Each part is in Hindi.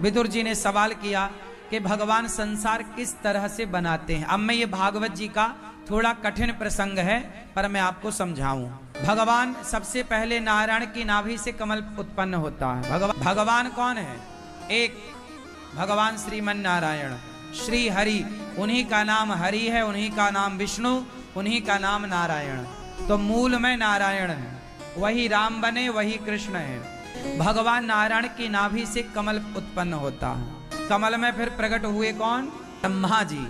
विदुर जी ने सवाल किया कि भगवान संसार किस तरह से बनाते हैं। अब मैं ये भागवत जी का थोड़ा कठिन प्रसंग है, पर मैं आपको समझाऊं। भगवान सबसे पहले नारायण की नाभि से कमल उत्पन्न होता है। भगवान कौन है? एक भगवान श्रीमन नारायण, श्री हरि, उन्हीं का नाम हरि है, उन्हीं का नाम विष्णु, उन्हीं का नाम नारायण। तो मूल में नारायण है, वही राम बने, वही कृष्ण है। भगवान नारायण की नाभि से कमल उत्पन्न होता है। कमल में फिर प्रकट हुए कौन? ब्रह्मा जी।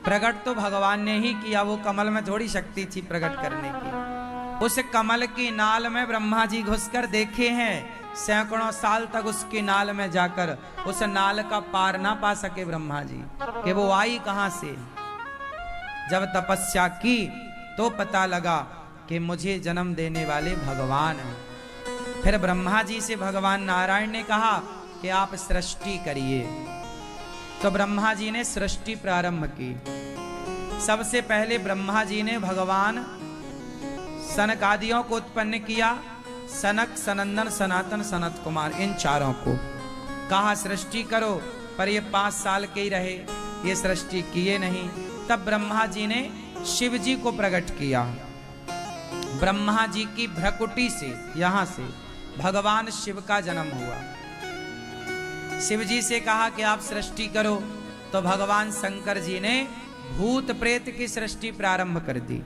प्रकट तो भगवान ने ही किया, वो कमल में थोड़ी शक्ति थी प्रकट करने की। उस कमल की नाल में ब्रह्मा जी घुसकर देखे हैं, सैकड़ों साल तक उसकी नाल में जाकर उस नाल का पार ना पा सके ब्रह्मा जी कि वो आई कहां से। जब तपस्या की तो पता लगा कि मुझे जन्म देने वाले भगवान हैं। फिर ब्रह्मा जी से भगवान नारायण ने कहा कि आप सृष्टि करिए। तो ब्रह्मा जी ने सृष्टि प्रारंभ की। सबसे पहले ब्रह्मा जी ने भगवान सनकादियों को उत्पन्न किया। सनक, सनंदन, सनातन, सनत कुमार, इन चारों को कहा सृष्टि करो, पर ये 5 साल के ही रहे, ये सृष्टि किए नहीं। तब ब्रह्मा जी ने शिव जी को प्रकट किया। ब्रह्मा जी की भ्रकुटी से, यहां से भगवान शिव का जन्म हुआ। शिव जी से कहा कि आप सृष्टि करो, तो भगवान शंकर जी ने भूत प्रेत की सृष्टि प्रारंभ कर दी।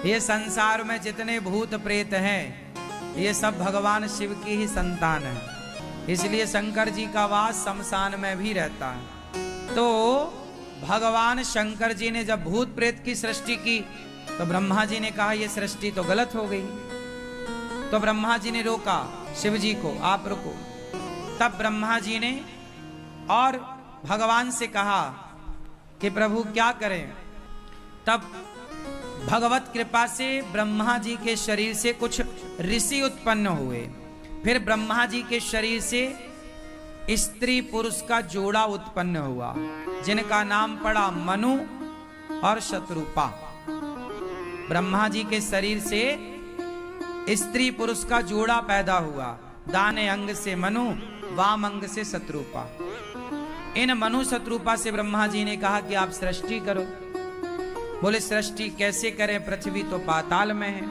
ये संसार में जितने भूत प्रेत हैं, ये सब भगवान शिव की ही संतान है। इसलिए शंकर जी का वास शमशान में भी रहता है। तो भगवान शंकर जी ने जब भूत प्रेत की सृष्टि की, तो ब्रह्मा जी ने कहा ये सृष्टि तो गलत हो गई। तो ब्रह्मा जी ने रोका शिव जी को, आप रुको। तब ब्रह्मा जी ने और भगवान से कहा कि प्रभु क्या करें। तब भगवत कृपा से ब्रह्मा जी के शरीर से कुछ ऋषि उत्पन्न हुए। फिर ब्रह्मा जी के शरीर से स्त्री पुरुष का जोड़ा उत्पन्न हुआ, जिनका नाम पड़ा मनु और शत्रुपा। ब्रह्मा जी के शरीर से स्त्री पुरुष का जोड़ा पैदा हुआ। दाने अंग से मनु, वाम अंग से शत्रुपा। इन मनु शत्रुपा से ब्रह्मा जी ने कहा कि आप सृष्टि करो। बोले सृष्टि कैसे करें, पृथ्वी तो पाताल में है।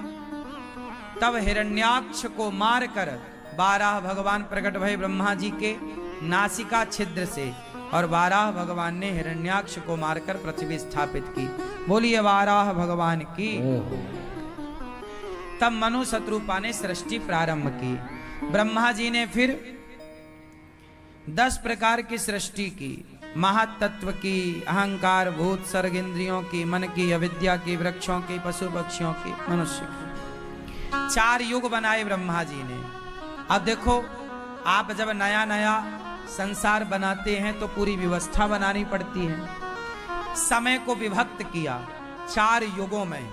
तब हिरण्याक्ष को मारकर 12 भगवान प्रकट भय ब्रह्मा जी के नासिका छिद्र से, और 12 भगवान ने हिरण्याक्ष को मारकर पृथ्वी स्थापित की। बोलिए 12 भगवान की। तब मनु शत्रुपा ने सृष्टि प्रारंभ की। ब्रह्मा जी ने फिर 10 प्रकार की सृष्टि की। महातत्व की, अहंकार, भूत, सर्ग, इंद्रियों की, मन की, अविद्या की, वृक्षों की, पशु पक्षियों की, मनुष्य की। 4 युग बनाए ब्रह्मा जी ने। अब देखो, आप जब नया नया संसार बनाते हैं तो पूरी व्यवस्था बनानी पड़ती है। समय को विभक्त किया 4 युगों में।